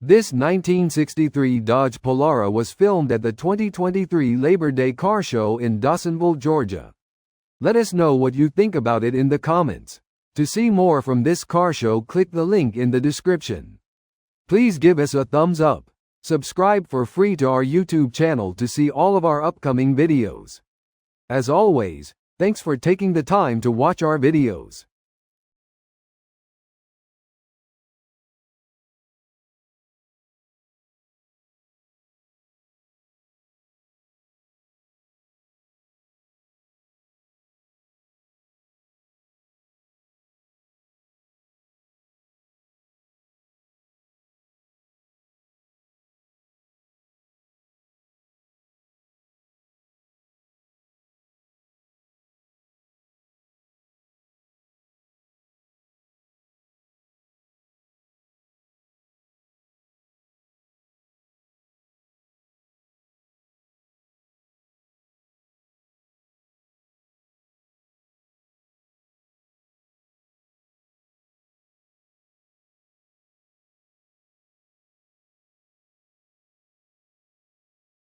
This 1963 Dodge Polara was filmed at the 2023 Labor Day Car Show in Dawsonville, Georgia. Let us know what you think about it in the comments. To see more from this car show, click the link in the description. Please give us a thumbs up. Subscribe for free to our YouTube channel to see all of our upcoming videos. As always, thanks for taking the time to watch our videos.